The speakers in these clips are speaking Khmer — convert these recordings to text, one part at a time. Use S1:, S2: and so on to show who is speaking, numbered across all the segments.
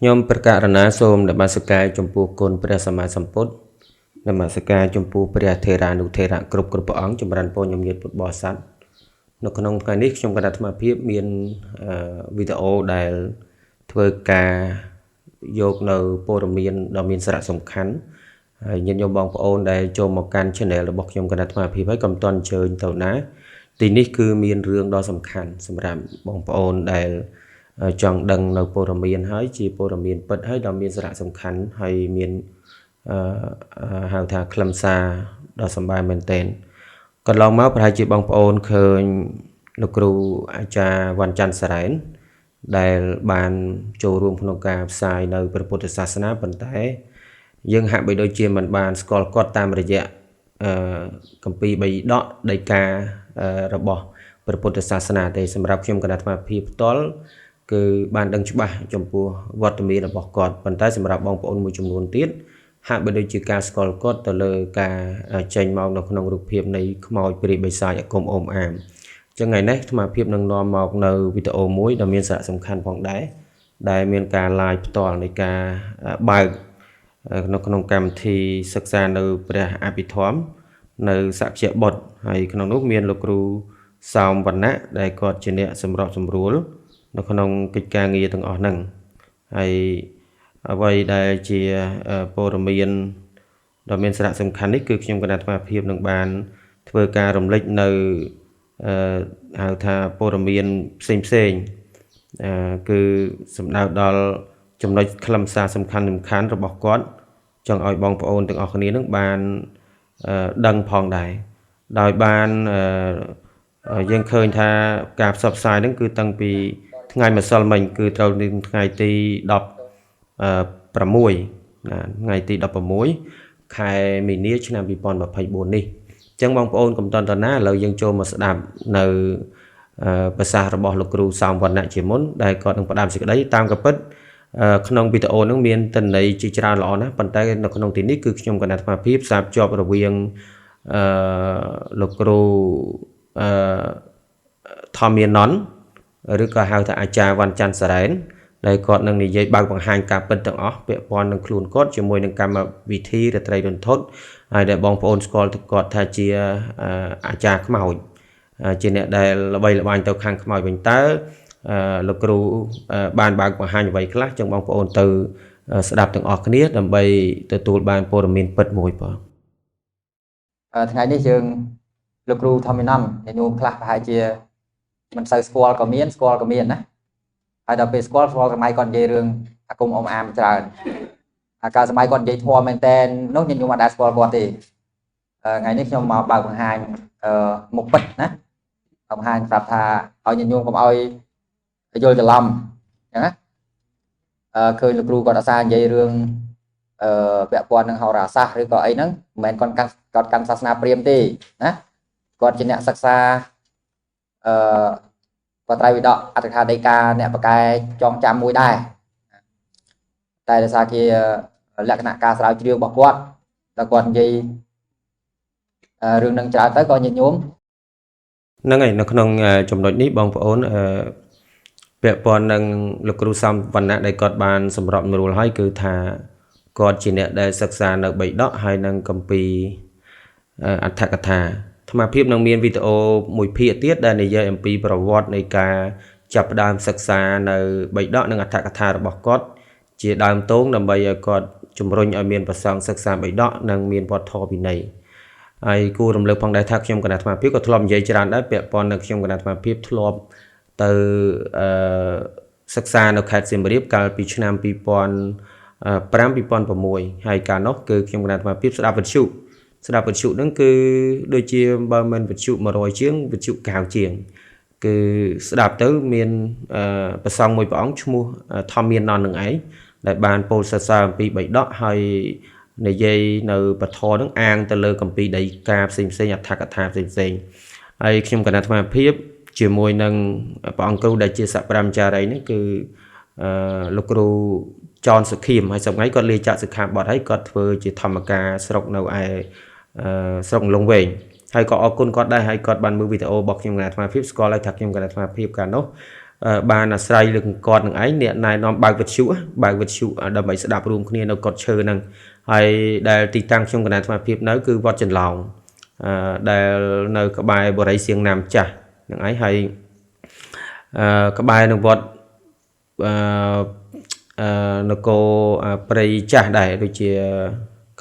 S1: ខ្ញុំប្រកាសរណាសូមនមស្ការចំពោះគុណព្រះសម្មាសម្ពុទ្ធនមស្ការចំពោះព្រះថេរានុថេរៈគ្រប់ព្រះអង្គចម្រើនពរញញៀតពុទ្ធបរិស័ទនៅក្នុងថ្ងៃនេះខ្ញុំគណៈអាត្មាភាពមានវីដេអូដែលធ្វើការយកនៅព័ត៌មានដ៏មានសារៈសំខាន់ហើយញាតិញោមបងប្អូនដែលចូលមកកាន់ channel របស់ខ្ញុំគណៈអាត្មាភាពហើយកុំតន់អញ្ជើញទៅណាទីនេះគឺមានរឿងដ៏សំខាន់សម្រាប់បងប្អូនដែលចង់ដឹងនៅព័ត៌មានហើយជាព័ត៌មានពិតហើយដ៏មានសារៈសំខាន់ហើយមានហៅថាខ្លឹមសារដ៏សម្បើមមែនទែនកន្លងមកប្រហែលជាបងប្អូនឃើញលោកគ្រូអាចារ្យវ៉ាន់ច័ន្ទសរ៉ែនដែលបានចូលរួមក្នុងការផ្សាយនៅព្រះពុទ្ធសាសនាប៉ុន្តែយើងហាក់បីដូចជាមិនបានស្គាល់គាត់តាមរយៈគម្ពីរបៃដកដីការបស់ព្រះពុទ្ធសាសនាទេសម្រាប់ខ្ញុំគណៈអាត្មាភាពផ្ទាល់គឺបានដឹងច្បាស់ចំពោះវត្តមានរបស់គាត់ប៉ុន្តែសម្រាប់បងប្អូនមួយចំនួនទៀតហាក់បីដូចជាការស្គាល់គាត់ទៅលើការចេញមកនៅក្នុងរូបភាពនៃខ្មោចព្រាយបិសាចអាគមអូមអាមអញ្ចឹងថ្ងៃនេះអាត្មាភាពនឹងនាំមកនៅវីដេអូមួយដ៏មានសារៈសំខាន់ផងដែរដែលមានការ live ផ្ទាល់នៃការបើកនៅក្នុងកម្មវិធីសិក្សានៅព្រះអភិធម្មនៅសក្យបុត្រហើយក្នុងនោះមានលោកគ្រូសោមវណ្ណៈដែលគាត់ជាអ្នកសម្របសម្រួលនៅក្នុងកិច្ចការងារទាំងអស់ហ្នឹងហើយអ្វីដែលជាព័ត៌មានដ៏មានសារៈសំខាន់នេះគឺខ្ញុំគណៈអាត្មាភាពនឹងបានធ្វើការរំលេចនៅហៅថាព័ត៌មានផ្សេងគឺសំដៅដល់ចំណុចខ្លឹមសារសំខាន់របស់គាត់ចង់ឲ្យបងប្អូនទាំងអស់គ្នានឹងបានដឹងផងដែរដោយបានយើងឃើញថាការផ្សព្វផ្សាយហ្នឹងគឺតាំងពីថ្ងៃម្សិលមិញគឺត្រូវនឹងថ្ងៃទី16ថ្ងៃទី16ខែមីនាឆ្នាំ2024នេះអញ្ចឹងបងប្អូនកុំតន់តណាឥឡូវយើងចូលមកស្ដាប់នៅប្រសាសន៍របស់លោកគ្រូសោមវណ្ណៈជាមុនដែលគាត់នឹងផ្ដើមសេចក្តីតាមកាពិតក្នុងវីដេអូហ្នឹងមានទិន្នន័យជាច្រើនល្អណាស់ប៉ុន្តែនៅក្នុងទីនេះគឺខ្ញុំគណៈអាត្មាភាពផ្សារភ្ជាប់រវាងលោកគ្រូធម្មមាននឬក៏ហៅថាអាចារ្យវ៉ាន់ច័ន្ទសរ៉ែនដែលគាត់នឹងនិយាយបើកបង្ហាញការពិតទាំងអស់ពាក់ព័ន្ធនឹងខ្លួនគាត់ជាមួយនឹងកម្មវិធីរាត្រីរន្ធត់ហើយដែលបងប្អូនស្គាល់គាត់ថាជាអាចារ្យខ្មោចជាអ្នកដែលល្បីល្បាញទៅខាងខ្មោចវិញតើលោកគ្រូបានបើកបង្ហាញអ្វីខ្លះចឹងបងប្អូនទៅស្ដាប់ទាំងអស់គ្នាដើម្បីទទួលបានព័ត៌មានពិតមួយបង
S2: ថ្ងៃនេះយើងលោកគ្រូធម្មមាននញោមខ្លះប្រហែលជាមិនសូវស្គាល់ក៏មានណាហើយដល់ពេលស្គាល់សម័យគាត់និយាយរឿងអាគមអមអាមច្រើនអាកាលសម័យគាត់និយាយធម៌មែនតែននោះញោមអត់ដែលស្គាល់គាត់ទេថ្ងៃនេះខ្ញុំមកបើកបង្ហាញមុខពិតណាបង្ហាញប្រាប់ថាឲ្យញោមកុំឲ្យយល់ច្រឡំអញ្ចឹងណាឃើញលោកគ្រូគាត់អាសានិយាយរឿងពាក់ព័ន្ធនឹងហោរាសាស្ត្រឬក៏អីហ្នឹងមិនមែនគាត់កាន់សាសនាព្រាហ្មណ៍ទេណាគាត់ជាអ្នកសិក្សាបត្រៃវិដកអត្ថកថាដីកាអ្នកបកែចងចាំមួយដែរតែដោយសារជាលក្ខណៈការស្រាវជ្រាវរបស់គាត់ដល់គាត់និយាយរឿងនឹងច្រើនទៅក៏ញាតិញោម
S1: ហ្នឹងហើយនៅក្នុងចំណុចនេះបងប្អូនពាក់ព័ន្ធនឹងលោកគ្រូសោមវណ្ណៈដែលគាត់បានសម្របសម្រួលឲ្យគឺថាគាត់ជាអ្នកដែលសិក្សានៅបៃដកហើយនឹងគម្ពីរអត្ថកថាអាត្មាភាពនឹងមានវីដេអូមួយភាគទៀតដែលនិយាយអំពីប្រវត្តិនៃការចាប់ផ្ដើមសិក្សានៅបៃដកនិងអត្ថកថារបស់គាត់ជាដើមតោងដើម្បីឲ្យគាត់ជំរុញឲ្យមានប្រសងសិក្សាបៃដកនិងមានវត្តធម៌វិន័យហើយគួររំលឹកផងដែរថាខ្ញុំគណៈអាត្មាភាពក៏ធ្លាប់និយាយច្រើនដែរពាក់ព័ន្ធនឹងខ្ញុំគណៈអាត្មាភាពធ្លាប់ទៅសិក្សានៅខេត្តសៀមរាបកាលពីឆ្នាំ2005-2006ហើយកាលនោះគឺខ្ញុំគណៈអាត្មាភាពស្ដាប់វិទ្យុហ្នឹងគឺដូចជាបើមិនវិទ្យុ100ជាងវិទ្យុ90ជាងគឺស្ដាប់ទៅមានប្រសងមួយព្រះអង្គឈ្មោះធម្មមានននឹងឯងដែលបានពោលសរសើរអំពីបៃដកហើយនិយាយនៅពធហ្នឹងអាងទៅលើគម្ពីរដីកាផ្សេងអត្ថកថាផ្សេងហើយខ្ញុំគណៈអាត្មាភាពជាមួយនឹងព្រះអង្គគ្រូដែលជាសប្រាំចារីនេះគឺលោកគ្រូចនសុខៀមហើយសម្ងាយគាត់លាចាក់សិក្ខាបទហើយគាត់ធ្វើជាធម្មការស្រុកនៅឯស្រុកលងវែងហើយក៏អរគុណគាត់ដែរហើយគាត់បានមើលវីដេអូរបស់ខ្ញុំគណៈអាត្មាភាពស្គាល់ហើយថាខ្ញុំគណៈអាត្មាភាពកាលនោះ បានអាស្រ័យលើគាត់នឹងឯងអ្នកណែនាំបើកវិទ្យុដើម្បីស្ដាប់រួមគ្នានៅកត់ឈើហ្នឹងហើយដែលទីតាំងខ្ញុំកណ្ដាលអាត្មាភាពនៅគឺវត្តចន្លោងដែលនៅក្បែរបរិយសៀងណាមចាស់ហ្នឹងឯងហើយក្បែរនឹងវត្តនគរព្រៃចាស់ដែរដូចជា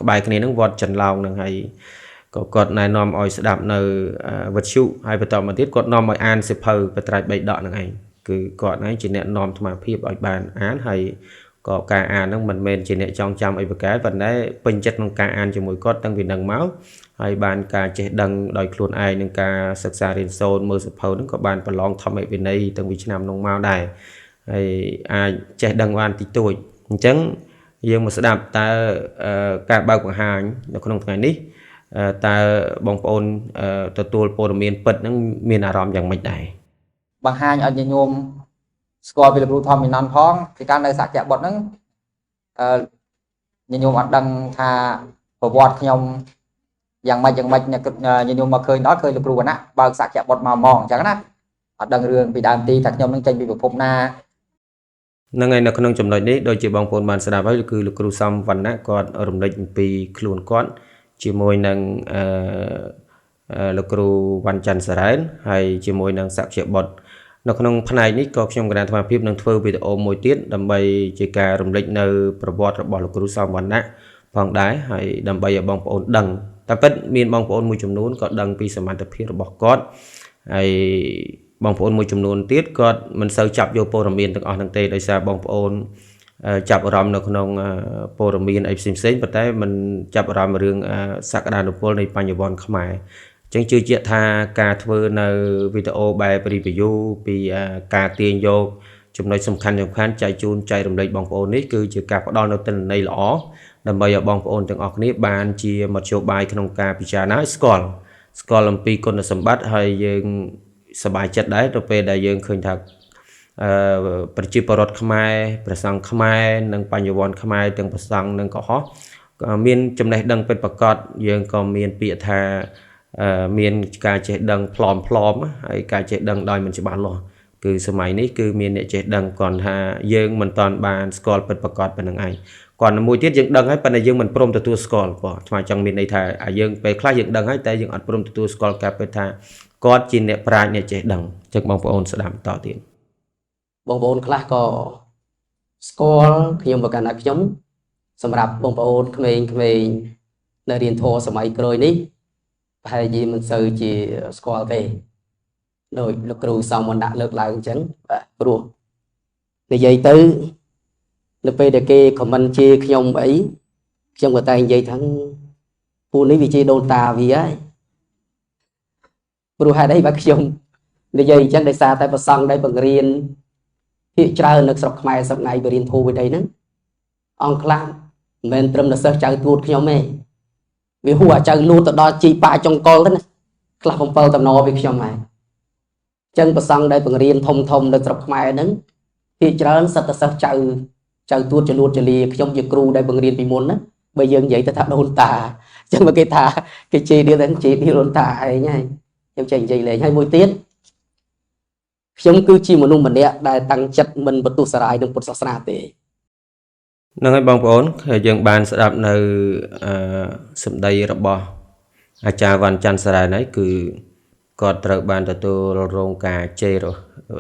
S1: ក្បែរគ្នានឹងវត្តចន្លោងហ្នឹងហើយក៏គាត់ណែនាំឲ្យស្ដាប់នៅវិទ្យុហើយបន្តមកទៀតគាត់នាំឲ្យអានសិភៅបត្រាច3ដកហ្នឹងឯងគឺគាត់ហ្នឹងជាអ្នកនាំអាត្មាភាពឲ្យបានអានហើយក៏ការអានហ្នឹងមិនមែនជាអ្នកចងចាំអីប្រកែប៉ុន្តែពេញចិត្តក្នុងការអានជាមួយគាត់តាំងពីនឹងមកហើយបានការចេះដឹងដោយខ្លួនឯងនឹងការសិក្សារៀនសូត្រមើលសិភៅហ្នឹងក៏បានប្រឡងធម្មវិន័យតាំងពីឆ្នាំនោះមកដែរហើយអាចចេះដឹងបានតិចតួចអញ្ចឹងយើងមកស្ដាប់តើការបើកបង្ហាញនៅក្នុងថ្ងៃនេះតើបងប្អូនទទួលព័ត៌មានពិតហ្នឹងមានអារម្មណ៍យ៉ាងម៉េចដែរ
S2: បង្ហាញឲ្យញោមស្គាល់ពីលោកគ្រូធម្មវិន័យផងពីការនៅសក្យបុត្រហ្នឹងញោមអត់ដឹងថាប្រវត្តិខ្ញុំយ៉ាងម៉េចញោមមកឃើញដល់ឃើញលោកគ្រូវណ្ណៈបើកសក្យបុត្រមកហ្មងអញ្ចឹងណាអត់ដឹងរឿងពីដើមទីថាខ្ញុំនឹងចេញពីប្រភពណា
S1: ហ្នឹងហើយនៅក្នុងចំណុចនេះដូចជាបងប្អូនបានស្ដាប់ហើយគឺលោកគ្រូសំវណ្ណៈគាត់រំលេចអំពីខ្លួនគាត់ជាមួយនឹងលោកគ្រូវ៉ាន់ច័ន្ទសារ៉ែនហើយជាមួយនឹងសក្យបុត្រនៅក្នុងផ្នែកនេះក៏ខ្ញុំគណៈអាត្មាភាពនឹងធ្វើវីដេអូមួយទៀតដើម្បីជាការរំលេចនៅប្រវត្តិរបស់លោកគ្រូសំវណ្ណៈផងដែរហើយដើម្បីឲ្យបងប្អូនដឹងតែពិតមានបងប្អូនមួយចំនួនក៏ដឹងពីសមត្ថភាពរបស់គាត់ហើយបងប្អូនមួយចំនួនទៀតគាត់មិនសូវចាប់យកព័ត៌មានទាំងអស់ហ្នឹងទេដោយសារបងប្អូនចាប់អារម្មណ៍នៅក្នុងព័ត៌មានអីផ្សេងប៉ុន្តែមិនចាប់អារម្មណ៍រឿងសក្តានុពលនៃបញ្ញវន្តខ្មែរអញ្ចឹងជឿជាក់ថាការធ្វើនៅវីដេអូបែប review ពីការទាញយកចំណុចសំខាន់ចែកជូនចែករំលែកបងប្អូននេះគឺជាការផ្ដល់នូវទិន្នន័យល្អដើម្បីឲ្យបងប្អូនទាំងអស់គ្នាបានជាមធ្យោបាយក្នុងការពិចារណាស្គាល់អំពីគុណសម្បត្តិហើយយើងសប្បាយចិត្តដែរទៅពេលដែលយើងឃើញថាប្រជាពលរដ្ឋខ្មែរព្រះសង្ឃខ្មែរនិងបញ្ញវន្តខ្មែរទាំងព្រះសង្ឃនិងកុហកមានចំណេះដឹងពិតប្រាកដយើងក៏មានពាក្យថាមានការចេះដឹងផ្លอมហើយការចេះដឹងដោយមិនច្បាស់លាស់គឺសម័យនេះគឺមានអ្នកចេះដឹងគាត់ថាយើងមិនតាន់បានស្គាល់ពិតប្រាកដប៉ុណ្្នឹងឯងគាត់មួយទៀតយើងដឹងហើយប៉ុន្តែយើងមិនព្រមទទួលស្គាល់បងថ្មចង់មានន័យថាយើងពេលខ្លះយើងដឹងហើយតែយើងអត់ព្រមទទួលស្គាល់ការពិតថាគាត់ជាអ្នកប្រាជ្ញអ្នកចេះដឹងចឹងបងប្អូនស្ដាប់តទៀត
S3: បងប្អូនខ្លះក៏ស្គាល់ខ្ញុំប្រកាន់ថាខ្ញុំសម្រាប់បងប្អូនក្មេងៗនៅរៀនធម៌សម័យក្រោយនេះប្រហែលជាមិនសូវជាស្គាល់ទេដោយលោកគ្រូសំវណ្ណៈលើកឡើងអញ្ចឹងបាទព្រោះនិយាយទៅនៅពេលដែលគេខមមិនជាខ្ញុំអីខ្ញុំក៏តែនិយាយថាពូនេះវាជាដូនតាវាហើយព្រោះហេតុអីបើខ្ញុំនិយាយអញ្ចឹងដោយសារតែប្រសង់ដែលបង្រៀនភាគច្រើននៅស្រុកខ្មែរសប្តាហ៍បរៀនធូវិដីហ្នឹងអង្គខ្លះមិនមែនត្រឹមតែសិស្សចៅទួតខ្ញុំទេវាហួរអាចៅលូតទៅដល់ជីប៉ាចុងកុលទៅណាខ្លះ7តំណពីខ្ញុំហើយអញ្ចឹងប្រសង់ដែលបង្រៀនធំនៅស្រុកខ្មែរហ្នឹងភាគច្រើនសិតតែសិស្សចៅទួតចលួតចលាខ្ញុំជាគ្រូដែលបង្រៀនពីមុនណាបើយើងនិយាយទៅថាដូនតាអញ្ចឹងមកគេថាគេជេរទៀតហ្នឹងជេរពីដូនតាឯងហើយខ្ញុំចេះនិយាយលេងហើយមួយទៀតខ្ញុំគឺជាមនុស្សម្នាក់ដែលតាំងចិត្តមិនបន្ទុះសារាយនឹងពុទ្ធសាសនាទេ
S1: ហ្នឹងហើយបងប្អូនយើងបានស្ដាប់នៅសម្ដីរបស់អាចារ្យវ៉ាន់ច័ន្ទសារ៉ែនហើយគឺគាត់ត្រូវបានទទួលរងការជេរ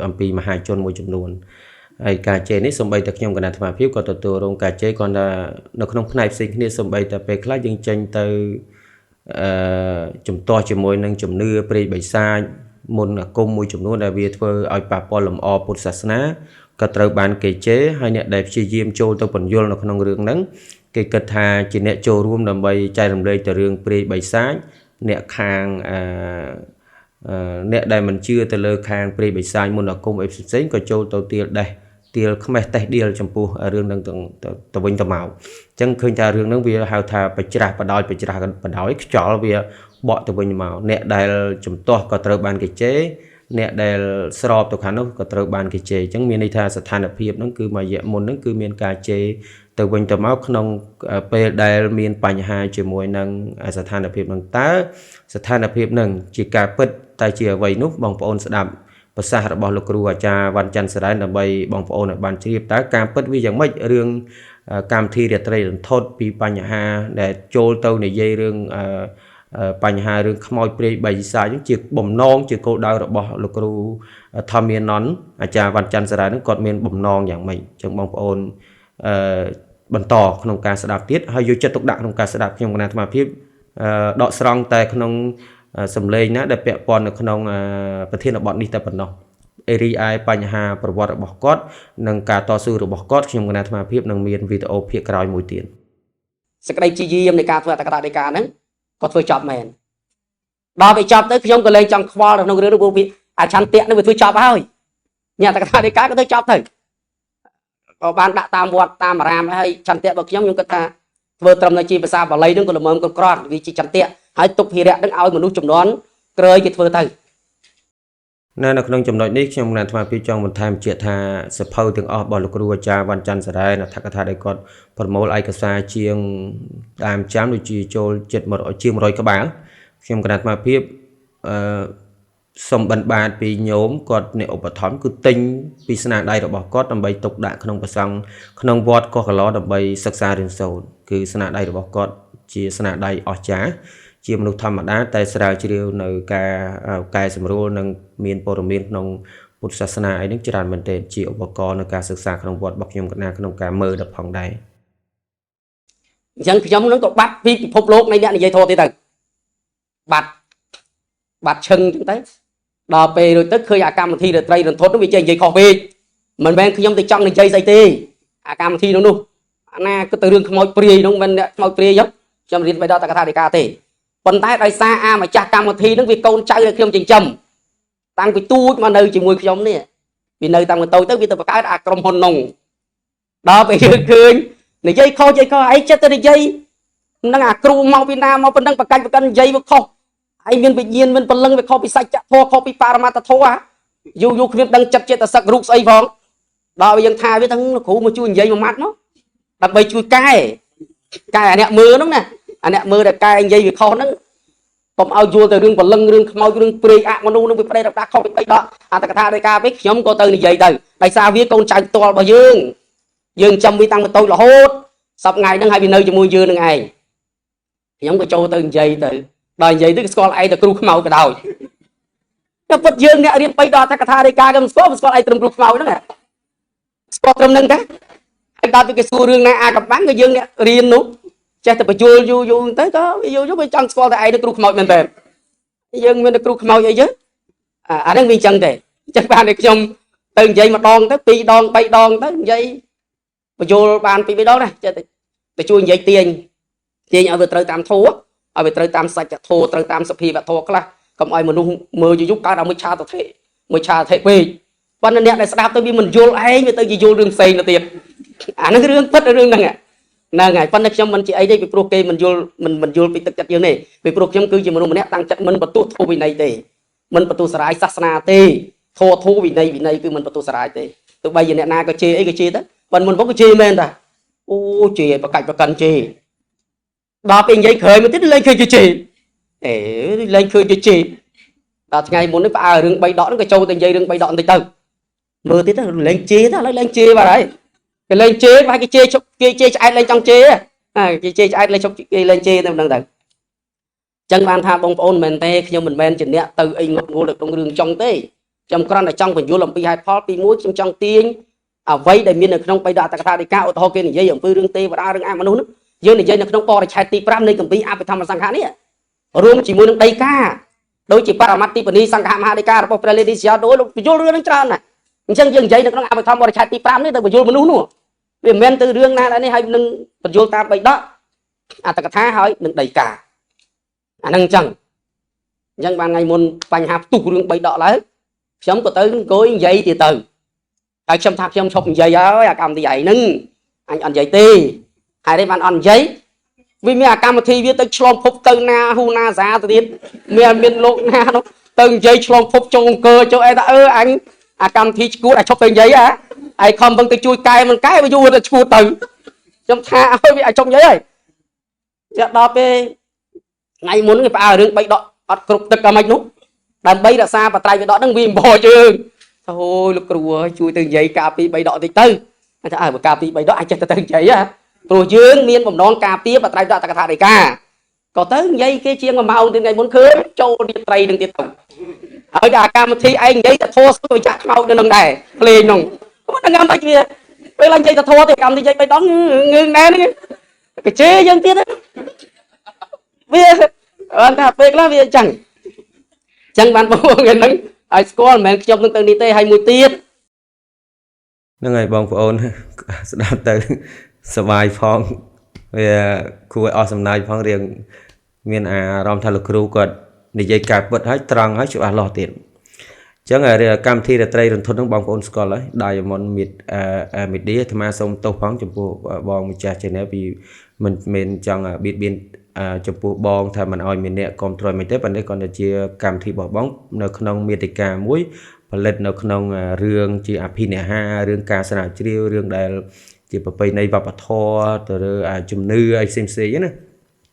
S1: អំពីមហាជនមួយចំនួនហើយការជេរនេះសូម្បីតែខ្ញុំគណៈអាត្មាភាពក៏ទទួលរងការជេរគាត់ថានៅក្នុងផ្នែកផ្សេងគ្នាសូម្បីតែពេលខ្លះយើងចេញទៅជំទាស់ជាមួយនឹងជំនឿព្រេងបិសាចមុនអាគមមួយចំនួនដែលវាធ្វើឲ្យប៉ះពាល់លំអពុទ្ធសាសនាក៏ត្រូវបានគេជេរហើយអ្នកដែលព្យាយាមចូលទៅពន្យល់នៅក្នុងរឿងហ្នឹងគេគិតថាជាអ្នកចូលរួមដើម្បីចែករំលែកទៅរឿងព្រេងបិសាចអ្នកខាងអ្នកដែលមិនជឿទៅលើខាងព្រេងបិសាចមុនអាគមអីផ្សេងក៏ចូលទៅទាលខ្មេះតេះដៀលចំពោះរឿងហ្នឹងទៅវិញទៅមកអញ្ចឹងឃើញថារឿងហ្នឹងវាហៅថាបច្រាស់បដោយខ្យល់វាបកទៅវិញមកអ្នកដែលជំទាស់ក៏ត្រូវបានគេជេរអ្នកដែលស្របទៅខាងនោះក៏ត្រូវបានគេជេរអញ្ចឹងមានន័យថាស្ថានភាពហ្នឹងគឺមួយរយៈមុនហ្នឹងគឺមានការជេរទៅវិញទៅមកក្នុងពេលដែលមានបញ្ហាជាមួយនឹងស្ថានភាពហ្នឹងតើស្ថានភាពហ្នឹងជាការពិតតែជាអ្វីនោះបងប្អូនស្ដាប់ ប្រសាសន៍របស់លោកគ្រូអាចារ្យវណ្ណច័ន្ទសរ៉ែនដើម្បីបងប្អូនឲ្យបានជ្រាបតើការពិតវាយ៉ាងម៉េចរឿងកម្មវិធីរាត្រីរន្ធត់ពីបញ្ហាដែលចូលទៅនិយាយរឿងបញ្ហារឿងខ្មោចព្រាយបិសាចជាបំណងជាគោលដៅរបស់លោកគ្រូធម្មានន្តអាចារ្យវណ្ណច័ន្ទសរ៉ែននឹងគាត់មានបំណងយ៉ាងម៉េចចឹងបងប្អូនបន្តក្នុងការស្ដាប់ទៀតហើយយកចិត្តទុកដាក់ក្នុងការស្ដាប់ខ្ញុំគណៈអាត្មាភាពដកស្រង់តែក្នុងសម្លេងណាដែលពាក់ព័ន្ធនៅក្នុងប្រធានបទនេះតែប៉ុណ្ណោះរីឯបញ្ហាប្រវត្តិរបស់គាត់និងការតស៊ូរបស់គាត់ខ្ញុំគណៈអាត្មាភាពនឹងមានវីដេអូភាគក្រោយមួយទៀត
S3: សេចក្តីជាយាមនៃការធ្វើអត្តកថាដីកាហ្នឹងគាត់ធ្វើចប់មែនដល់ពេលចប់ទៅខ្ញុំក៏លែងចង់ខ្វល់ក្នុងរឿងនោះវាអាឆន្ទៈនេះវាធ្វើចប់ហើយញ៉ាំអត្តកថាដីកាក៏ទៅចប់ទៅក៏បានដាក់តាមវត្តតាមអារាមហើយឆន្ទៈរបស់ខ្ញុំគិតថាធ្វើត្រឹមតែជាភាសាបាលីហ្នឹងក៏ល្មមគ្រប់គ្រាន់វាជាឆន្ទៈហើយទុកភារៈហ្នឹងឲ្យមនុស្សចំនួនក្រោយគេធ្វើទៅ
S1: នៅក្នុងចំណុចនេះខ្ញុំគណៈអាត្មាភាពចង់បន្ថែមជាថាសភៅទាំងអស់របស់លោកគ្រូអាចារ្យវណ្ណច័ន្ទសរ៉ែនអត្ថកថាដែលគាត់ប្រមូលឯកសារជាងតាមចាំដូចជាចូលជាង100ក្បាលខ្ញុំគណៈអាត្មាភាពសំបិណ្ឌបាតពីញោមគាត់អ្នកឧបត្ថម្ភគឺទិញពីស្នាដៃរបស់គាត់ដើម្បីទុកដាក់ក្នុងប្រសង់ក្នុងវត្តកោះកឡដើម្បីសិក្សារៀនសូត្រគឺស្នាដៃរបស់គាត់ជាស្នាដៃអស្ចារ្យជាមនុស្សធម្មតាតែស្រាវជ្រាវនៅការកែសម្រួលនិងមានព័ត៌មានក្នុងពុទ្ធសាសនាអីនេះច្រើនមែនទែនជាឧបករណ៍នៅការសិក្សាក្នុងវត្តរបស់ខ្ញុំកណាក្នុងការមើលដល់ផងដែរ
S3: អញ្ចឹងខ្ញុំនឹងក៏បាត់ពីពិភពលោកនៃអ្នកនិយាយធម៌ទៀតទៅបាត់ឈឹងអញ្ចឹងទៅដល់ពេលរួចទៅឃើញអាកម្មវិធីរាត្រីរន្ធត់នោះវាចេះនិយាយខុសពេកមិនមែនខ្ញុំទៅចង់និយាយស្អីទេអាកម្មវិធីនោះអាណាគិតទៅរឿងខ្មោចព្រាយនោះមិនខ្មោចព្រាយខ្ញុំរៀនបៃដកតកថាដីកាទេប៉ុន្តែដោយសារអាម្ចាស់កម្មវិធីនឹងវាកូនចៅដែលខ្ញុំចិញ្ចឹមតាំងពីទូចមកនៅជាមួយខ្ញុំនេះវានៅតាំងពីតូចទៅវាទៅបង្កើតអាក្រុមហ៊ុននោះដល់ពេលយើងឃើញនិយាយខុសនិយាយខុសឯងចិត្តទៅនិយាយនឹងអាគ្រូមកពីណាមកប៉ុណ្ណឹងបកាច់និយាយវាខុសឯងមានវិញ្ញាណមានពលឹងវាខុសពីសច្ចធម៌ខុសពីបរមត្តធម៌យូរគ្មានដឹងចិត្តចេតសិករូបស្អីផងដល់យើងថាវាទាំងគ្រូមកជួយនិយាយមួយម៉ាត់នោះដើម្បីជួយកែអាអ្នកមើលហ្នឹងណាអាអ្នកមើលតែកែនិយាយវាខុសហ្នឹងកុំឲ្យយល់ទៅរឿងពលឹងរឿងខ្មោចរឿងព្រាយអមនុស្សនឹងវាប្រេតរដាខុសពីបីដកអត្តកថាដីកាពេកខ្ញុំក៏ទៅនិយាយទៅដោយសារវាកូនចៅផ្ទាល់របស់យើងចាំវាតាំងពីតូចរហូតសប្ថ្ងៃហ្នឹងឲ្យវានៅជាមួយយើងនឹងឯងខ្ញុំក៏ចូលទៅនិយាយទៅដល់និយាយទៅស្គាល់ឯងទៅគ្រូខ្មោចក៏ដោយតែពិតយើងអ្នករៀនបីដកអត្តកថាដីកាក៏មិនស្គាល់ឯងត្រឹមគ្រូខ្មោចហ្នឹងស្គាល់ត្រឹមហ្នឹងតាហើយដល់ទៅគេសួររឿងណាអាកំបាំងក៏យើងអ្នករៀននោះចេះតែបញ្យល់យូរទៅក៏យូរវាចង់ស្គាល់តែឯងទៅគ្រូខ្មោចមែនតើយើងមានតែគ្រូខ្មោចអីយើងអាហ្នឹងវាអញ្ចឹងទេអញ្ចឹងបានតែខ្ញុំទៅនិយាយម្ដងទៅ2ដង3ដងទៅនិយាយបញ្យល់បាន2 3ដងណាចេះតែជួយនិយាយទាញឲ្យវាត្រូវតាមធម៌ឲ្យវាត្រូវតាមសច្ចធម៌ត្រូវតាមសភាវធម៌ខ្លះកុំឲ្យមនុស្សមើលយូរកើតឲ្យមួយឆាតធិពេកប៉ុន្តែអ្នកដែលស្ដាប់ទៅវាមិនយល់ឯងវាទៅជាយល់រឿងផ្សេងទៅទៀតអាហ្នឹងរឿងពិតរឿងហ្នឹងហ្នឹងហើយប៉ុន្តែខ្ញុំមិនជាអីទេពីព្រោះគេមិនយល់ពីទឹកចិត្តយើងទេពីព្រោះខ្ញុំគឺជាមនុស្សម្នាក់តាំងចិត្តមិនបន្ទោសធម៌វិន័យទេមិនបន្ទោសសារាយសាសនាទេធម៌វិន័យគឺមិនបន្ទោសសារាយទេទោះបីជាអ្នកណាក៏ជេរអីក៏ជេរទៅប៉ុន្តែមុនមកក៏ជេរមែនតាអូជេរប្រកាច់ប្រកាន់ជេរដល់ពេលនិយាយក្រោយមកទៀតលែងឃើញជេរលែងឃើញជេរដល់ថ្ងៃមុននេះផ្អើរឿង3ដកហ្នឹងក៏ចូលទៅនិយាយរឿង3ដកបន្តិចទៅមើលទៀតទៅលែងជេរទៅឥឡូវលែងជេរបាត់ហើយគេលែងជេរប្រហែលគេជេរឆ្អែតលែងចង់ជេរគេជេរឆ្អែតលែងគេលែងជេរទៅហ្នឹងទៅចឹងបានថាបងប្អូនមិនមែនទេខ្ញុំមិនមែនជាអ្នកទៅអីងត់ងល់នៅក្នុងរឿងចង់ទេខ្ញុំគ្រាន់តែចង់បញ្យល់អំពីហេតុផលទី1ខ្ញុំចង់ទាញអ្វីដែលមាននៅក្នុងបៃដកអត្តកថាដីកាឧទាហរណ៍គេនិយាយអំពីរឿងទេវតារឿងអមនុស្សហ្នឹងយើងនិយាយនៅក្នុងបរិច្ឆេទទី5នៃគម្ពីរអភិធម្មសង្ឃៈនេះរួមជាមួយនឹងដីកាដូចជាបរមត្តទីបនីសង្ឃមហាដីការបស់ព្រះលេទីសយោដូចបញ្យល់រឿងហ្នឹងច្រើនណាស់អញ្ចឹងយើងនិយាយនៅក្នុងអភិធម្មបរិច្ឆេទទី5នេះទៅបញ្យល់មនុស្សនោះវាមិនមែនទៅរឿងណាដែរនេះហើយនឹងបញ្យល់តាមបៃដកអត្តកថាហើយនឹងដីកាអាហ្នឹងអញ្ចឹងបានថ្ងៃមុនបញ្ហាផ្ទុះរឿងបៃដកឡើងខ្ញុំក៏ទៅអង្គុយនិយាយទៀតទៅហើយខ្ញុំថាខ្ញុំឈប់និយាយហើយអាកម្មវិធីឯហ្នឹងអញអត់និយាយទេហើយនេះបានអត់និយាយវាមានអាកម្មវិធីវាទៅឆ្លងភពទៅណាហ៊ូណាសាទៅទៀតមានលោកណានោះទៅនិយាយឆ្លងភពចុងអង្គើចុះអីថាអញអាកម្មវិធីឈួតឲ្យឈប់ទៅនិយាយឯខំពឹងទៅជួយកែមិនកែវាយូរទៅឈួតទៅខ្ញុំថាឲ្យវាឲ្យចុំនិយាយហើយចាដល់ពេលថ្ងៃមុនគេផ្អើរឿង3ដកអត់គ្រប់ទឹកអាម៉េចនោះ đầm bay đã xa và tay với đó đang viêm bò chứ thôi lúc cừu chui từng giấy cà phê bay đỏ thì tư anh ta ở cà phê bay đó anh chắc từng giấy á rồi dương miên bầm non cà phê và tay đó ta thà ca có tới giấy cái chiên mà màu từ ngày muốn khơi châu đi tay đừng tiếp tục ở cả cam thi anh giấy ta thua tôi chắc màu đừng này lên nồng có đang ngắm bạch kia bây lần giấy ta thua thì cầm thì giấy bay đó ngưng nè cái chế dân tiết á bây anh ta phê là bây chẳng bạn bố người nâng ai school mẹ trong từng đi tê hay mùi tiết
S1: năng ngày bong phone đáp tới survive phong về khu awesome night phong riêng miền rom thay lực crew còn để dây cạp bật hết trăng hết chịu lo tiền chẳng ngày cam thi là tây thôn nước bong phone school ấy diamond mid mid đi tham gia xong tàu phóng chụp bong một cha trên vì mình chẳng biết biên chụp bong thay mình oi mình nè còn rồi mình tới bên đây còn là chia cam thi bỏ bóng nơi không America muối và lên nơi không riêng chỉ pin nè ha riêng ca sanh chiêu riêng đại chỉ bảo bây này vào thọ từ chùm nư ai xem xí nữa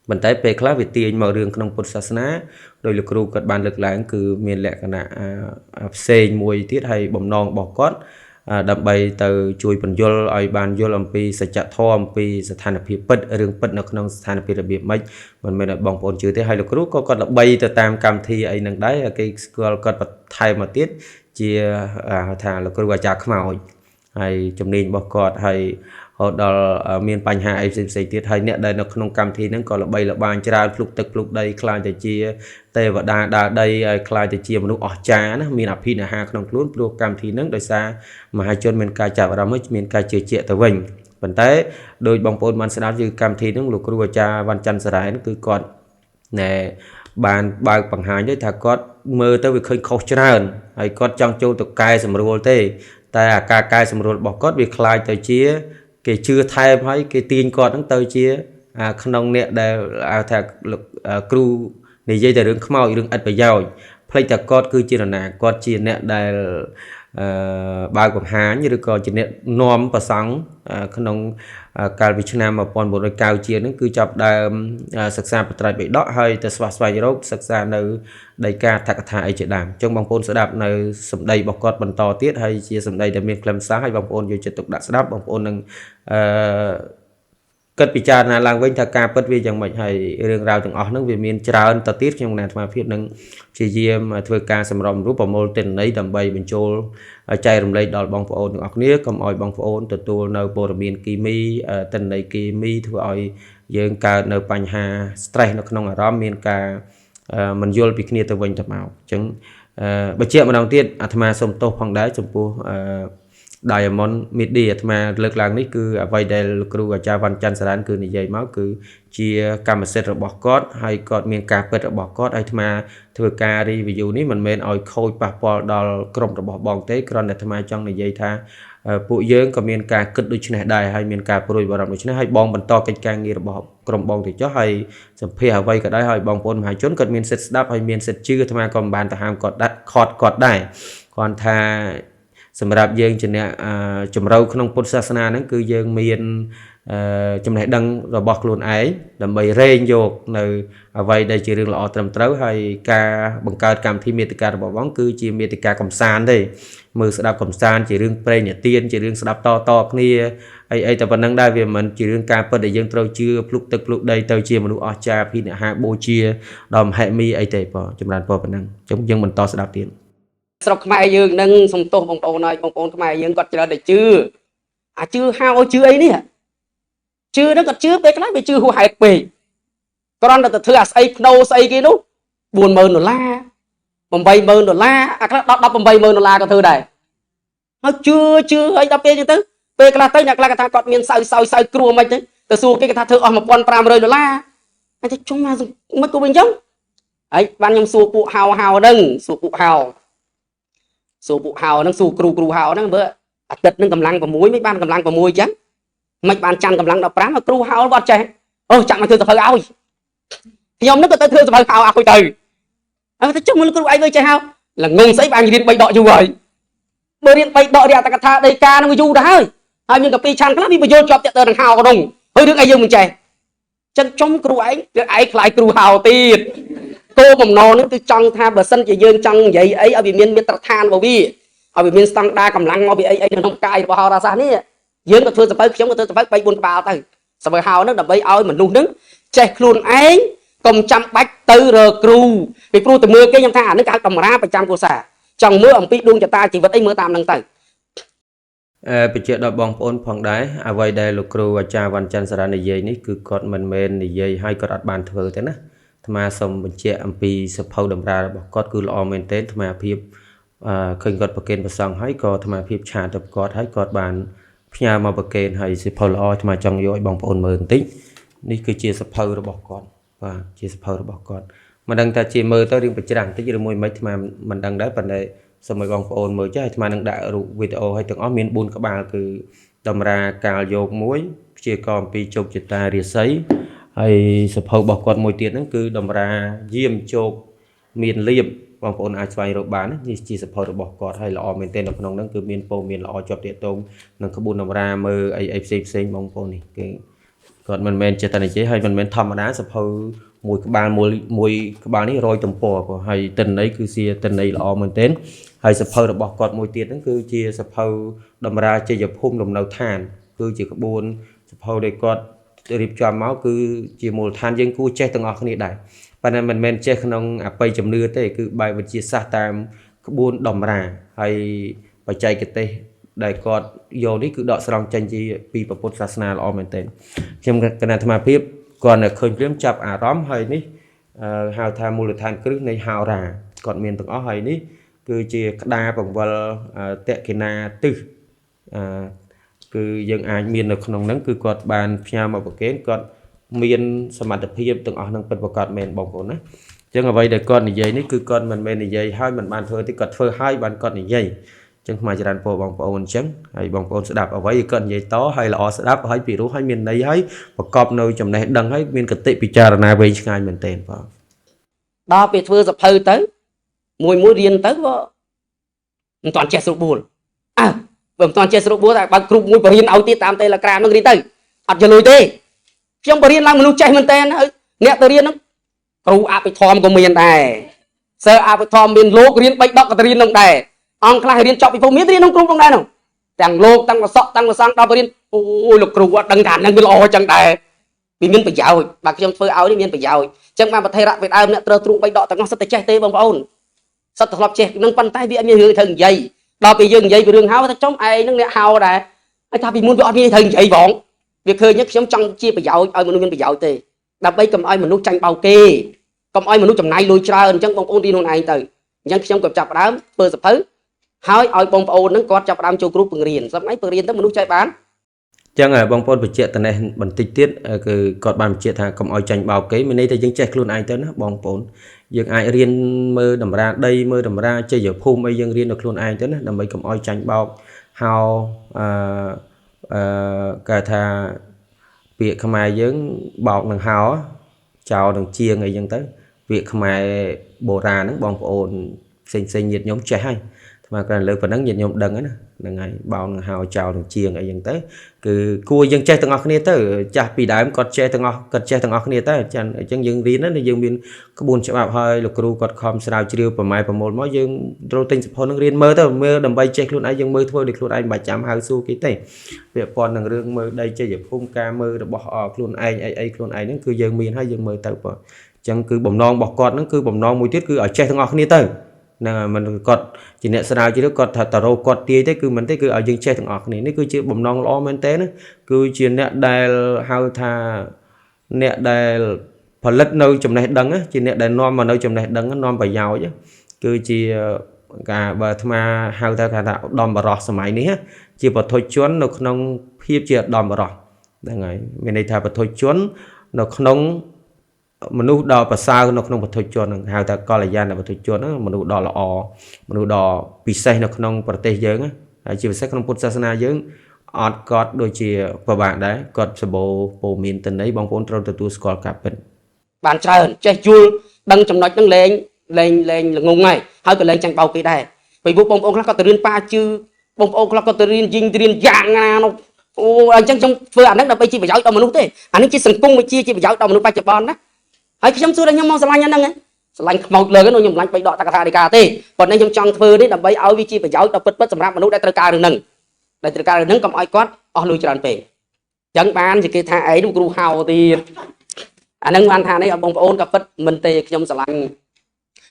S1: mình thấy về class về tiền mở riêng không Phật giáo rồi lực ru các ban lực lãng cứ miền lệ cái nạ xe mùi tiết hay bầm non bỏ cốt đập bay từ chui bẩn vô ai ban vô làm pi sẽ chặt thò làm pi sẽ thành pi bật riêng bật nó không thành pi đặc biệt mấy mình là bằng phồn chữ thế hay lực ru có còn là bay từ tam cam thi ấy nâng đáy cái school còn thay mà tiết chia thà lực ru và chặt màu hay chấm nín bỏ cốt hay họ đó miền Pành Hà em xem tiết hay nè đây nó không cam thì nó còn là bay là bàn trà lục tực lục đây khai để chia tê và đa đây khai để chia một lúc ở trà nó miền Phi là Hà không luôn lục cam thì nó đời xa mà hai chân miền cà chả và mới miền cà chia chia tới mình vấn tế đôi bóng bồn man sẽ đáp như cam thì nó lục rùa trà văn chân sẽ nó cứ còn nè bàn bài bằng hai đấy thà có mơ tới việc khơi khâu trơn hay có trong châu tục cai sầm rùa tê ta cai sầm rùa bỏ cốt việc khai tới chia cái chưa thay mấy cái tiền còn nó tới chia không nè để thà lực crew này dây từ đường khmau đường ắt phải giàu play ta code cứ chia là nè code chia nè để bài của Hà như được coi chia nè nom và sáng không cả Việt Nam mà còn một cao chia nó cứ chọc đà sắc xa tại bị đó hơi từ xoay rốt sắc xa nơi đầy ca thạc thải chỉ đàm trong bóng phôn sẽ đạp nơi sầm đầy bọc cọt bần to tiết hay chia sầm đầy để miền làm sáng hay bóng phôn vô chế tục đã sẽ đáp bóng phôn nâng cất bị cha là làng vinh thà ca bất vi chẳng mệnh hay riêng rào từng ở nước về miền trà ân ta tiết trong này mà phía nâng chỉ diêm thuê ca sầm rồng rút vào môn tình lấy đầm bay bên châu chạy rồng lấy đòn bóng phôn được nia cầm oi bóng phôn từ tu nơi bồ miền kỳ mi tình lấy kỳ mi thuê oi dương ca nơi Pành Hà stress nó không ở đó miền ca mình vô bị kia từ vinh tập màu chứng bữa chiều mà đầu tiên tham gia xong tô phong đá trong phố Diamond Midi mà lực lượng này cứ vay đây crew cha văn chân sản cứ này dây máu cứ chia cam set rồi bỏ code hay còn miền cà phê rồi bỏ code hay mà thừa ca đi ví dụ ní mình men oi khôi passport đo cầm rồi bỏ bong tế còn để tham trong này dây tha bộ dương còn miền cà cất đôi chân đài hay miền cà rồi bảo đảm đôi chân hay bong bẩn to cái càng nghi rồi bỏ cầm bong thì cho hay sầm phê hà vay cả đấy hay bong phôn hai chốn còn miền set đáp hay miền set chưa tham còn bàn ta ham cọt đắt cọt đài còn tha sầm rạp dương trên nè chùm râu không Phật giáo nó cứ dương miền chùm này đăng rồi bọc luôn ấy làm bày rên vô nơi vậy đây chỉ riêng là trầm trấu hay ca bằng cao cảm thi miệt ca bỏ bóng cứ chỉ miệt ca cầm san đây mưa sẽ đạp cầm san chỉ riêng pre nhà tiên chỉ riêng sẽ đạp to kia ai tập vận năng đai về mình chỉ riêng ca để dương trâu chưa lúc tức lúc đây tàu chia mà lúc cha phi nè hai bô chia đòm hệ mi ai tệ bỏ chùm đàn bỏ vận năng chống dân mình to sẽ đạp tiền
S3: sọc mai dương nâng sông tô bông tô này bông mai dương còn chờ để chưa chưa hao chưa ấy nè chưa nó còn chưa bé cái này chưa hụt hại bể con là thứ xây đâu xây kia đúng buồn mơn đô la bầm bay mơn đô la đọc bầm bay mơn đô la cái thứ này nó chưa ấy đọc như thế bé cái là tới nhạc là cái thằng còn miền sau cua mày thế từ xưa cái thằng thưa một con $500 anh thấy chúng ta mất cô bình giống ấy ban nhầm xua phụ hào đừng xua phụ hào số vụ hào nó số cừu hào nó bữa tật nó cầm lăng và muối mấy ban cầm lăng và muối chứ mấy ban chăn cầm lăng đập rám mà cừu hào bọt chạy chẳng mà thưa tập hơi áo nhóm nó có tới thưa tập hơi hào áo từ thế chung nó cừu ai với chạy hào là ngùng sấy ban điện bay đọ du rồi bơi điện bay đọ đi ta tha đây ca nó mới du đã hơi hai miếng cà phê chăn cái nó bị vô chọp chạy từ đằng hào đồng hơi đứa ai dương mình chạy chân trong cừu ấy khai cừu hào tiền គោបំណងនេះគឺចង់ថាបើសិនជាយើងចង់និយាយអីឲ្យវាមានមាត្រដ្ឋានរបស់វាឲ្យវាមានស្តង់ដារកម្លាំងមកពីអីក្នុងកាយរបស់ហោរាសាស្ត្រនេះយើងក៏ធ្វើសភៅខ្ញុំក៏ធ្វើសភៅ3 4ក្បាលទៅសភៅហោហ្នឹងដើម្បីឲ្យមនុស្សហ្នឹងចេះខ្លួនឯងកុំចាំបាច់ទៅរកគ្រូពីព្រោះទៅមើលគេខ្ញុំថាអានេះគេហៅតម្រាប្រចាំគ្រួសារចង់មើលអំពីដួងចតាជីវិតអីមើលតាមហ្នឹងទៅ
S1: បញ្ជាក់ដល់បងប្អូនផងដែរអ្វីដែលលោកគ្រូអាចារ្យវណ្ណច័ន្ទសារនិយាយនេះគឺគាត់មិនមែននិយាយឲ្យគាត់អត់បានធ្វើទេណាអាត្មាសូមបញ្ជាក់អំពីសភៅតម្រារបស់គាត់គឺល្អមែនទែនអាត្មាភាពឃើញគាត់ប្រកេនប្រសងហើយក៏អាត្មាភាពឆាតទៅគាត់ហើយគាត់បានផ្ញើមកប្រកេនហើយសភៅល្អអាត្មាចង់យកឲ្យបងប្អូនមើលបន្តិចនេះគឺជាសភៅរបស់គាត់បាទជាសភៅរបស់គាត់មិនដឹងថាជាមើលទៅរឿងប្រច្រាំងតិចឬមួយមិនអាត្មាមិនដឹងដែរប៉ុន្តែសូមឲ្យបងប្អូនមើលចាស់អាត្មានឹងដាក់រូបវីដេអូឲ្យទាំងអស់មាន4ក្បាលគឺតម្រាកាលយោគ1ព្យាករអំពីជោគជតារាសីហើយសភៅរបស់គាត់មួយទៀតហ្នឹងគឺតម្រាយាមជោគមានលៀបបងប្អូនអាចស្វែងរកបាននេះជាសភៅរបស់គាត់ហើយល្អមែនទែននៅក្នុងហ្នឹងគឺមានពោលមានល្អជាប់ទាក់ទងនឹងក្បួនតម្រាមើលអីផ្សេងបងប្អូននេះគេគាត់មិនមែនចេះតែនិយាយហើយមិនមែនធម្មតាសភៅមួយក្បាលនេះ100ទំព័រព្រោះហើយតិន័យគឺជាតិន័យល្អមែនទែនហើយសភៅរបស់គាត់មួយទៀតហ្នឹងគឺជាសភៅតម្រាជ័យភូមិលំនៅឋានគឺជាក្បួនសភៅដែលគាត់រៀបចំមកគឺជាមូលដ្ឋានយើងគួរចេះទាំងអស់គ្នាដែរប៉ុន្តែមិនមែនចេះក្នុងអបិយជំនឿទេគឺបែបវិទ្យាសាស្ត្រតាមក្បួនតម្រាហើយបច្ចេកទេសដែលគាត់យកនេះគឺដកស្រង់ចេញពីពុទ្ធសាសនាល្អមែនទែនខ្ញុំគណៈអាត្មាភាពគាត់នៅឃើញព្រាមចាប់អារម្មណ៍ហើយនេះហៅថាមូលដ្ឋានគ្រឹះនៃហោរាគាត់មានទាំងអស់ហើយនេះគឺជាក្តារបង្វិលតេកិណាទិសគឺយើងអាចមាននៅក្នុងហ្នឹងគឺគាត់បានផ្ញើមកប្រកេនគាត់មានសមត្ថភាពទាំងអស់ហ្នឹងពិតប្រាកដមែនបងប្អូនណាអញ្ចឹងអ្វីដែលគាត់និយាយនេះគឺគាត់មិនមែននិយាយហើយមិនបានធ្វើទេគាត់ធ្វើហើយបានគាត់និយាយអញ្ចឹងខ្មែរចរន្តពោបងប្អូនអញ្ចឹងហើយបងប្អូនស្ដាប់អ្វីគាត់និយាយតហើយល្អស្ដាប់ហើយពីរោះហើយមានន័យហើយប្រកបនៅចំណេះដឹងហើយមានកតិពិចារណាវែងឆ្ងាយមែនទែនបង
S3: ដល់ពេលធ្វើសភៅទៅមួយរៀនទៅក៏មិនទាន់ចេះស្រួលបួលបើមិនទាន់ចេះស្រួលបួលតែបើគ្រូមួយបរៀនឲ្យទៀតតាម Telegram នឹងរៀនទៅអត់យល់លុយទេខ្ញុំបរៀនឡើងមនុស្សចេះមែនទែនហើយអ្នកទៅរៀនហ្នឹងគ្រូអភិធម្មក៏មានដែរសិស្សអភិធម្មមានលោករៀន3 10ក៏ទៅរៀននឹងដែរអង្គខ្លះរៀនចប់ពីពុំមានរៀនក្នុងគ្រូផងដែរនោះទាំងលោកទាំងប្រសក់ទាំងប្រសងដល់បរៀនអូយលោកគ្រូអត់ដឹងថានឹងវាល្អចឹងដែរវាមានប្រយោជន៍បើខ្ញុំធ្វើឲ្យនេះមានប្រយោជន៍ចឹងបានប្រតិរៈពេលដើមអ្នកត្រូវទ្រូង3 ដកទាំងអស់សិតតែចេះទេបងប្អូនសិតតែធ្លាប់ចេះនឹងប៉ុន្តែវាអត់មានរឿងត្រូវនិយាយដល់ពេលយើងនិយាយពីរឿងហៅថាចំឯងនឹងអ្នកហៅដែរហើយថាពីមុនវាអត់មានត្រូវនិយាយបងវាឃើញខ្ញុំចង់ជាប្រយោជន៍ឲ្យមនុស្សមានប្រយោជន៍ទេដើម្បីកុំឲ្យមនុស្សចាញ់បោកគេកុំឲ្យមនុស្សចំណាយលុយច្រើនអញ្ចឹងបងប្អូនរៀនខ្លួនឯងទៅអញ្ចឹងខ្ញុំក៏ចាប់ផ្ដើមធ្វើសភៅហើយឲ្យបងប្អូនហ្នឹងគាត់ចាប់ផ្ដើមចូលគ្រូបង្រៀនសម្រាប់បង្រៀនទៅមនុស្សចេះបាន
S1: ចឹងបងប្អូនបញ្ជាក់តនេះបន្តិចទៀតគឺគាត់បានបញ្ជាក់ថាកុំឲ្យចាញ់បោកគេមានន័យថាយើងចេះខ្លួនឯងទៅណាបងប្អូនយើងអាចរៀនមើលតម្រាដីមើលតម្រាជ័យភូមិអីយើងរៀននៅខ្លួនឯងទៅណាដើម្បីកុំឲ្យចាញ់បោកហៅគេថាពាក្យខ្មែរយើងបោកនឹងហៅចោលនឹងជាងអីចឹងទៅពាក្យខ្មែរបុរាណហ្នឹងបងប្អូនផ្សេងញាតិញោមចេះហើយថ្មគាត់លើប៉ុណ្ណឹងញាតិញោមដឹងហ្នឹងហើយបោកនឹងហៅចោលនឹងជាងអីចឹងទៅគឺគួរយើងចេះទាំងអស់គ្នាទៅចាស់ពីដើមគាត់ចេះទាំងអស់គ្នាទៅអញ្ចឹងយើងរៀនណាយើងមានក្បួនច្បាប់ហើយលោកគ្រូគាត់ខំស្រាវជ្រាវប្រម៉ែប្រមូលមកយើងត្រូវទិញសភៅនឹងរៀនមើលទៅមើលដើម្បីចេះខ្លួនឯងយើងមើលធ្វើដោយខ្លួនឯងមិនបាច់ចាំហៅសួរគេទេពាក់ព័ន្ធនឹងរឿងមើលដីជ័យភូមិការមើលរបស់ខ្លួនឯងអីខ្លួនឯងហ្នឹងគឺយើងមានហើយយើងមើលទៅបងអញ្ចឹងគឺបំណងរបស់គាត់ហ្នឹងគឺបំណងមួយទៀតគឺឲ្យចេះទាំងអស់គ្នាទៅហ្នឹងហើយមិនគាត់ជាអ្នកស្រាវជ្រាវគាត់ថាតរោគាត់ទាយទេគឺមិនទេគឺឲ្យយើងចេះទាំងអស់គ្នានេះគឺជាបំណងល្អមែនទេណាគឺជាអ្នកដែលហៅថាអ្នកដែលផលិតនៅចំណេះដឹងជាអ្នកដែលនាំមកនៅចំណេះដឹងនាំប្រយោជន៍គឺជាការបើអាត្មាហៅថាឧត្តមបរោះសម័យនេះជាបទជននៅក្នុងភាពជាឧត្តមបរោះហ្នឹងហើយមានន័យថាបទជននៅក្នុងមនុស្សដ៏ប្រសើរនៅក្នុងពុទ្ធជនហ្នឹងហៅថាកល្យាណពុទ្ធជនមនុស្សដ៏ល្អមនុស្សដ៏ពិសេសនៅក្នុងប្រទេសយើងហើយជាពិសេសក្នុងពុទ្ធសាសនាយើងអត់គាត់ដូចជាប្របាកដែរគាត់សបោពោមានតន័យបងប្អូនត្រូវទទួលស្គាល់ការពិត
S3: បានច្រើនចេះយល់ដឹងចំណុចហ្នឹងលែងល្ងងហើយក៏លែងចាញ់បោកគេដែរពីពួកបងប្អូនខ្លះក៏ទៅរៀនប៉ាជឺបងប្អូនខ្លះក៏ទៅរៀនយីងរៀនយ៉ាងណានោះអូអញ្ចឹងខ្ញុំធ្វើអាហ្នឹងដើម្បីជាប្រយោជន៍ដល់មនុស្សទេអានេះជាសង្គមវិទ្យាជាប្រយោជន៍ដល់មនុស្សបច្ចុប្បន្នណាហើយខ្ញុំសួរថាខ្ញុំមកស្រឡាញ់អាហ្នឹង lanh màu lời cái nội nhung lanh bay đọ ta cả đi cả thế còn đây nhung trong thơ đấy là bay áo vị trí phải giáo tập bất sầm rạp mà nút đại ca được nâng đại ca được nâng cầm ai quát lui tràn về chẳng ban thì cái thà ấy đúng cù hào thì anh nâng ban thà đấy ở bông ôn gặp bất mình tê nhung sờ lanh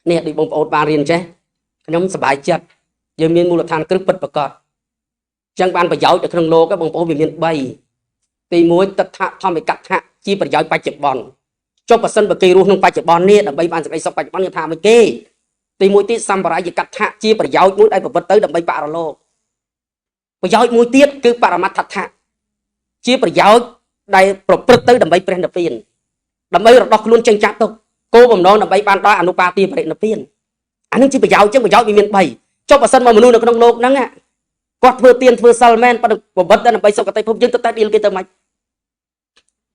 S3: nè đi bông ôn ba riêng chứ nhung sờ bài chặt giờ miền mùa than cứ bất bật cọt chẳng ban phải giáo được nâng lô các bông ôn miền bay thì muối tật hạ thom phải cắt hạ chi phải giáo bay chụp bòn cho bà sân bà kê luôn không phải chụp bòn nè đầm bay ban sẽ bay sọc bay chụp bòn như thà mới kê thì muối tiết xăm bà gì cắt hạ chi phải giáo muối đây phải vật tới đầm bay bạ lô phải giáo muối tiết cứ bà mặt thật hạ chi phải giáo đây bật tới đầm bay pren đầm tiền đầm bay đọc luôn tranh chát thôi cô bầm đó đầm bay ban đó anh pa tiền phải đầm tiền anh ấy chỉ phải giáo chứ phải giáo bị miền bảy cho bà sân mà nuôi được con lô nắng ạ quạt vừa tiền vừa salman bắt được vật đó là bay sọc cái tay phun dân tay điên kia tơ mạch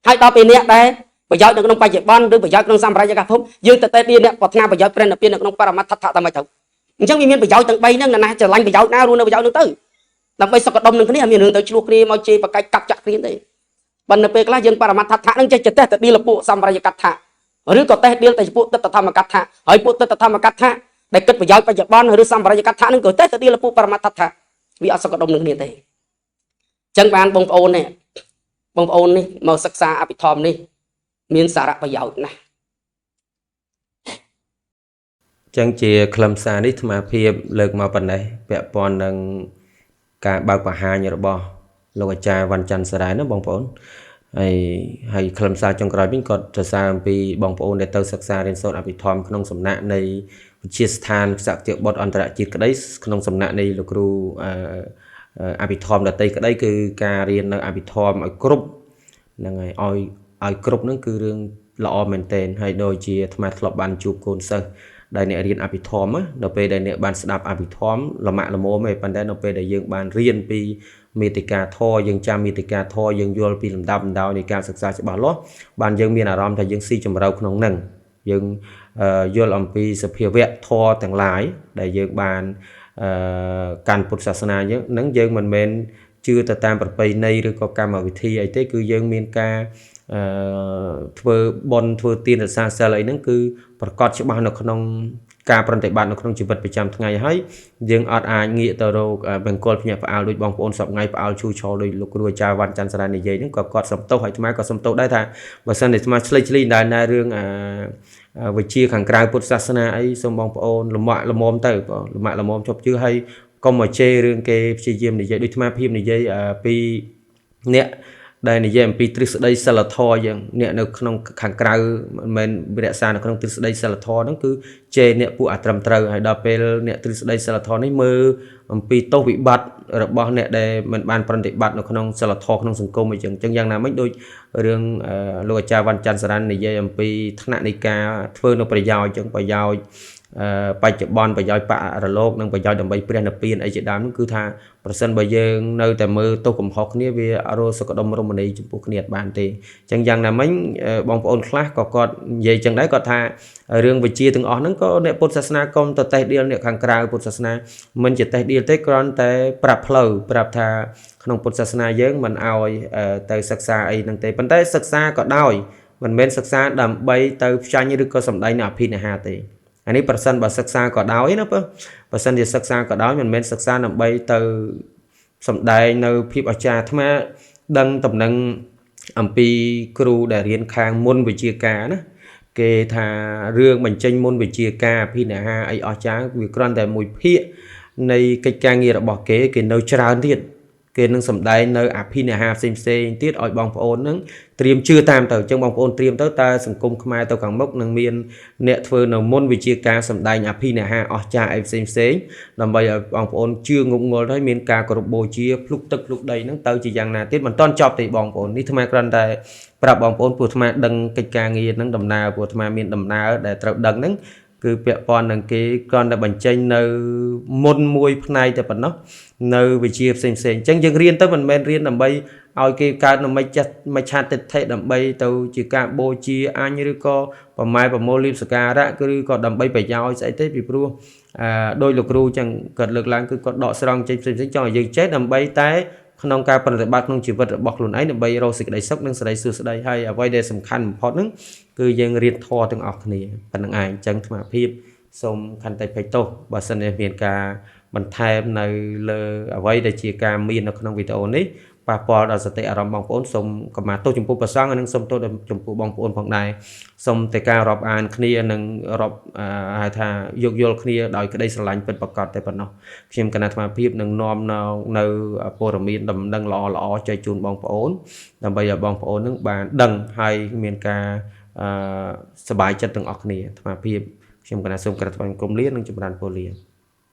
S3: hai đo bên nè đây bây giờ được nông bay chạy bon đưa bây giờ nông sam ra cho cả phun dương tay điên nè quạt na bây giờ pren là pin được nông paramat thắt thắt tơ mạch thôi chẳng vì miền bây giờ tận bay nè là trở lạnh bây giờ na luôn bây giờ nước tới làm bay sọc cái đông nương cái này miền hướng tới chuộc đi mau chê và cái cắt chặt cái đấy bên là pe cái dương paramat thắt thắt nông chơi chật tay đi là bộ sam ra cho cắt thắt rồi có tay điên tay bộ tất tham mà cắt thắt hỏi bộ tất tham mà cắt thắt để kết bây giờ bay chạy bon rồi sam ra cho cắt thắt nông có tay đi là bộ paramat thắt thắt vì ở sọc cái đông nương này thế chẳng ban bông ôn này bông ôn này màu sắc xa áp thòm này miền xả rạ bây giờ này
S1: chẳng chỉ khlam xa đi mà phía lực mà phần này vẽ bọn đang cả bao quả hai như bò lô cha văn chăn sài đái nó bông ôn hay khlam xa trong cái bên cột trở xa vì bông ôn để tàu sắc xa đến sốt áp thòm không sầm nạ này chia than sạc tiệu bọt an tara chỉ cái đấy không sầm nạ này lục ru Abithom là tây cái đâyคือการเรียนใน Abithom ไอ้กรุ๊ปนั่นไงไอ้กรุ๊ปนั่นคือเรื่องละออเมนเทนให้โดยที่ทำไมทลบบันจูบโกนเซอร์ได้เนี่ยเรียน Abithom อ่ะเราไปได้เนี่ยบันสดับ Abithom ละหมาละโมไม่ปันได้เราไปได้ยังบันเรียนปีมีติกาทอยังจำมีติกาทอยังยัวปีลำดับดาวในการศึกษาจะบาล้อบันยังมีอารมณ์แต่ยังซีจำเราขนมหนึ่งยังยัวลำปีสเพียเวททอต่างหลายได้ยังบันการพุทธศาสนาเยอะนั้นยังมันเป็นchưa ta tam bật bay nay rồi có cam ở vị thi ấy thế cứ dân miền ca thưa bon thưa tiên là xa xa lấy nó cứ bật cọt cho bao nó không ca phần tại bạn nó không chỉ vật bị chăm ngày hay dân ở ai nghĩa tờ đâu bằng cột nhà phải đôi bóng ôn sập ngay phải chui cho đôi lục đôi cha văn chăn sa này giấy nó có cọt sập tâu hay mai có sập tâu đây thà và sau này mà chơi đại na riêng về chia hàng càiพุทธศาสนาấy xong bóng ôn là mồm tới là mồm chụp chưa hay còn mà chê riêng cái chi diêm này giấy đôi tham phim này giấy pi nè đây này giấy pi trích đây sẽ là thò vậy nè nó không hàng cài mình bị đại sa nó không trích đây sẽ là thò nó cứ chê nè phụ trầm trờ hay đập pe nè trích đây sẽ là thò này mơ pi tô bị bật rồi bao nè để mình ban phần để bật nó không sẽ là thò không sừng công mà chẳng chẳng giang nào mấy đôi riêng lô cha văn chăn sàn này giấy pi thằng nạn này ca phơi nó phải giàu chẳng phải giàuไปจับบอลไปย่อยปะระโลกนั่งไปย่อยดำไปเปลี่ยนเปลี่ยนไอ้เจ็ดดำนั่นคือท่าประสันไปยังในแต่มือโตกลมหอกนี้วิอารมณ์สกัดดมรมณีจุบุกเนียดบานตีจังยังนะมั้งบองปอนคลาสก็ยัยจังได้ก็ท่าเรื่องวิจีถึงอ่อนนั้นก็เนี่ยพุทธศาสนากรมตัวเตะเดียวเนี่ยขังกลางพุทธศาสนามันจะเตะเดียวเตะกรอนแต่ปรับเพลย์ปรับท่าขนมพุทธศาสนาเยอะมันเอาแต่ศึกษาไอ้นั่งเตะปันแต่ศึกษาก็ได้มันเป็นศึกษาดำใบแต่ชายนี่ก็สำได้เนี่ยพินาหาตีอันนี้ประสันบัศึกษาก็ได้นะเพื่อประสันจะศึกษาก็ได้มันเป็นศึกษานำไปtừสำได้ในพิบอาจารย์ทำไมดังตำแหน่งอัมพีครูได้เรียนคางมนวิจิกานะเกธาเรื่องมันเจนมนวิจิกาพี่นะฮะไออาจารย์วิกรอนแต่มวยพี่ในกิจการเงียบบอกเก๋เนยชราเทียนเกณฑ์นึงสำได้เนยอภินิหารเซมเซนติดอ่อยบองโอนนึงเตรียมชื่อตามเต่าจังบองโอนเตรียมเต่าตาสังคมขมายเต่าขังมกนึงเมียนเนื้อเฟือนมนวิจิการสำได้อภินิหารอจาเอฟเซมเซนนำไปบองโอนชื่องงงได้เมียนกากรบโบเชียพลุกตึกพลุกใดนั่งเต่าจีอย่างนาติดมันต้อนจอบตีบองโอนนี่ทำไมกรันได้ปรับบองโอนปวดทำไมดังกิจการเงียนั่งดำนาปวดทำไมเมียนดำนาได้ตรับดังนั่งคือเปียปอนดังกี้ก่อนได้บรรจัยในมนมวยภายในแต่ปนเนาะในวิจิตรเซนจังยังเรียนตั้งมันเรียนดำใบเอาเกี่ยวกับไม่จัดไม่ชาติเทดำใบตัวจีการโบจีอันนี้ก็ประมาณประโมลิสการะก็ก็ดำใบไปยาวใส่เทปปีพรูโดยลูกครูจังเกิดเลือกล้างคือก็ดอกสรองใจเซนจังยังเช็ดดำใบแต่ข ក្នុងការបប្រតិបត្តិក្នុងជីវិតរបស់ខ្លួនឯងដើម្បីរកសេចក្តីសុខនិងសេចក្តីសួស្តីហើយអ្វីដែលសំខាន់បំផុតហ្នឹងគឺយើងរៀនធម៌ទាំងអស់គ្នាប៉ុណ្្នឹងឯងអញ្ចឹងអាត្មាភាពសូមខន្តីភ័យទោសបើសិនជាមានការបន្ថែមនៅលើអ្វីដែលជាការមាននៅក្នុងវីដេអូនេះប៉ះពាល់ដល់សតិអារម្មណ៍បងប្អូនសូមកម្មាទោសចំពោះព្រះសង្ឃនិងសូមទោសចំពោះបងប្អូនផងដែរសូមតែការរាប់អានគ្នានិងរាប់ហៅថាយោគយល់គ្នាដោយក្តីស្រឡាញ់ពិតប្រាកដតែប៉ុណ្ណោះខ្ញុំគណៈអាត្មាភាពនឹងនាំនៅព័ត៌មានដំណឹងល្អៗចែកជូនបងប្អូនដើម្បីឲ្យបងប្អូននឹងបានដឹងហើយមានការសប្បាយចិត្តទាំងអស់គ្នាអាត្មាភាពខ្ញុំគណៈសូមក្រាបថ្វាយបង្គំលានិងចម្រើនពរលា